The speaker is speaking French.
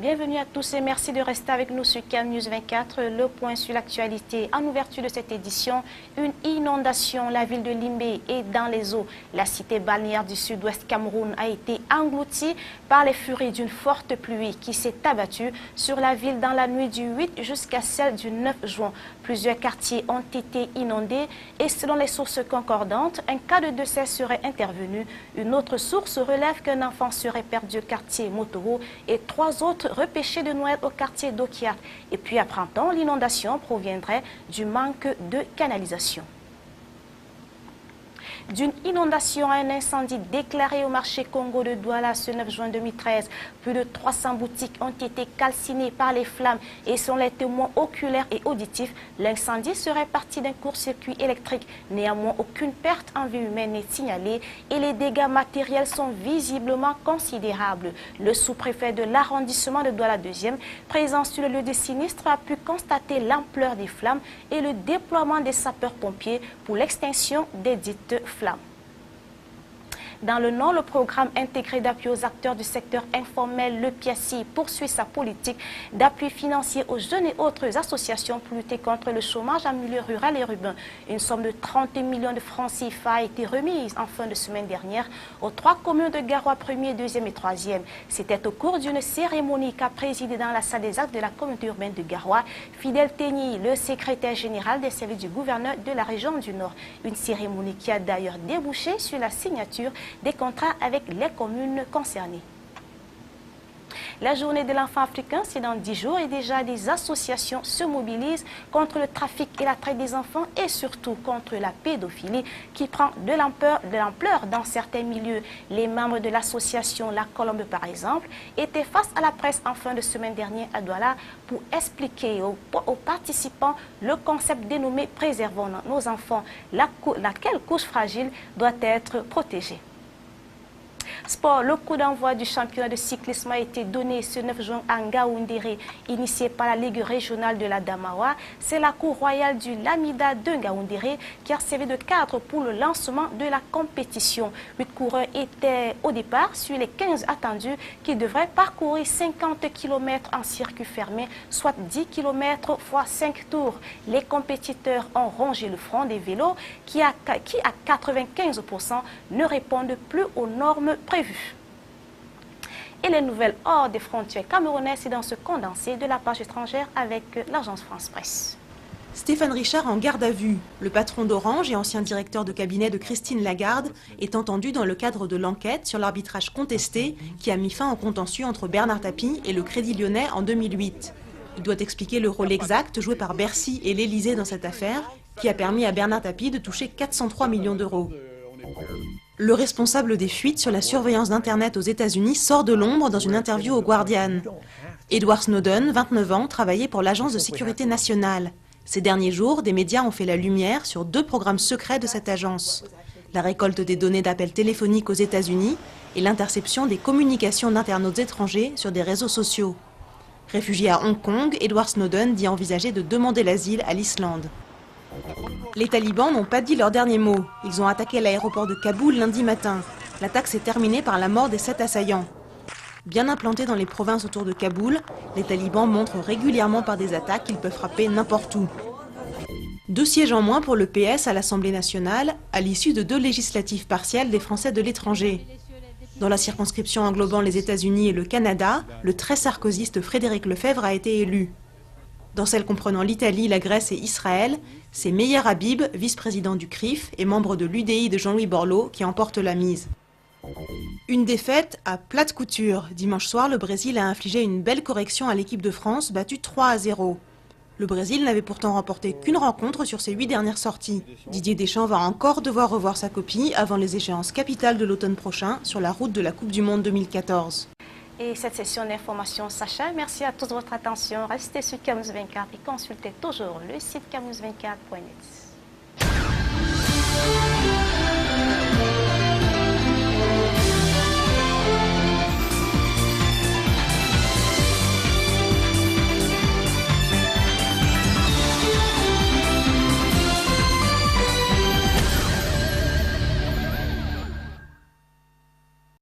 Bienvenue à tous et merci de rester avec nous sur CAM News 24. Le point sur l'actualité. En ouverture de cette édition, une inondation. La ville de Limbé est dans les eaux. La cité balnéaire du sud-ouest Cameroun a été engloutie par les furies d'une forte pluie qui s'est abattue sur la ville dans la nuit du 8 jusqu'à celle du 9 juin. Plusieurs quartiers ont été inondés et selon les sources concordantes, un cas de décès serait intervenu. Une autre source relève qu'un enfant serait perdu au quartier Motoro et 3 autres repêchés de noyade au quartier d'Okiat. Et puis, apprend-on, l'inondation proviendrait du manque de canalisation. D'une inondation à un incendie déclaré au marché Congo de Douala ce 9 juin 2013. Plus de 300 boutiques ont été calcinées par les flammes et selon les témoins oculaires et auditifs, l'incendie serait parti d'un court-circuit électrique. Néanmoins, aucune perte en vie humaine n'est signalée et les dégâts matériels sont visiblement considérables. Le sous-préfet de l'arrondissement de Douala 2e, présent sur le lieu du sinistre, a pu constater l'ampleur des flammes et le déploiement des sapeurs-pompiers pour l'extinction des dites flammes. Dans le Nord, le programme intégré d'appui aux acteurs du secteur informel, le PIACI, poursuit sa politique d'appui financier aux jeunes et autres associations pour lutter contre le chômage en milieu rural et urbain. Une somme de 30 millions de francs CFA a été remise en fin de semaine dernière aux 3 communes de Garoua 1er, 2e et 3e. C'était au cours d'une cérémonie qu'a présidée dans la salle des actes de la communauté urbaine de Garoua, Fidèle Téni, le secrétaire général des services du gouverneur de la région du Nord. Une cérémonie qui a d'ailleurs débouché sur la signature des contrats avec les communes concernées. La journée de l'enfant africain, c'est dans 10 jours et déjà des associations se mobilisent contre le trafic et la traite des enfants et surtout contre la pédophilie qui prend de l'ampleur dans certains milieux. Les membres de l'association La Colombe, par exemple, étaient face à la presse en fin de semaine dernière à Douala pour expliquer aux participants le concept dénommé « Préservons nos enfants », laquelle couche fragile doit être protégée. Sport, le coup d'envoi du championnat de cyclisme a été donné ce 9 juin à Ngaoundéré, initié par la Ligue régionale de la Damawa. C'est la cour royale du Lamida de Ngaoundéré qui a servi de cadre pour le lancement de la compétition. 8 coureurs étaient au départ sur les 15 attendus qui devraient parcourir 50 km en circuit fermé, soit 10 km x 5 tours. Les compétiteurs ont rongé le front des vélos qui à 95% ne répondent plus aux normes prévues. Et les nouvelles hors des frontières camerounaises, c'est dans ce condensé de la page étrangère avec l'agence France Presse. Stéphane Richard en garde à vue. Le patron d'Orange et ancien directeur de cabinet de Christine Lagarde est entendu dans le cadre de l'enquête sur l'arbitrage contesté qui a mis fin au contentieux entre Bernard Tapie et le Crédit Lyonnais en 2008. Il doit expliquer le rôle exact joué par Bercy et l'Élysée dans cette affaire qui a permis à Bernard Tapie de toucher 403 millions d'euros. Le responsable des fuites sur la surveillance d'Internet aux États-Unis sort de l'ombre dans une interview au Guardian. Edward Snowden, 29 ans, travaillait pour l'Agence de sécurité nationale. Ces derniers jours, des médias ont fait la lumière sur 2 programmes secrets de cette agence. La récolte des données d'appels téléphoniques aux États-Unis et l'interception des communications d'internautes étrangers sur des réseaux sociaux. Réfugié à Hong Kong, Edward Snowden dit envisager de demander l'asile à l'Islande. Les talibans n'ont pas dit leur dernier mot. Ils ont attaqué l'aéroport de Kaboul lundi matin. L'attaque s'est terminée par la mort des 7 assaillants. Bien implantés dans les provinces autour de Kaboul, les talibans montrent régulièrement par des attaques qu'ils peuvent frapper n'importe où. 2 sièges en moins pour le PS à l'Assemblée nationale, à l'issue de 2 législatives partielles des Français de l'étranger. Dans la circonscription englobant les États-Unis et le Canada, le très sarkozyste Frédéric Lefebvre a été élu. Dans celle comprenant l'Italie, la Grèce et Israël, c'est Meyer Habib, vice-président du CRIF et membre de l'UDI de Jean-Louis Borloo, qui emporte la mise. Une défaite à plate couture. Dimanche soir, le Brésil a infligé une belle correction à l'équipe de France, battue 3-0. Le Brésil n'avait pourtant remporté qu'une rencontre sur ses 8 dernières sorties. Didier Deschamps va encore devoir revoir sa copie avant les échéances capitales de l'automne prochain sur la route de la Coupe du Monde 2014. Et cette session d'information s'achève. Merci à tous de votre attention. Restez sur CAM News 24 et consultez toujours le site camnews24.net.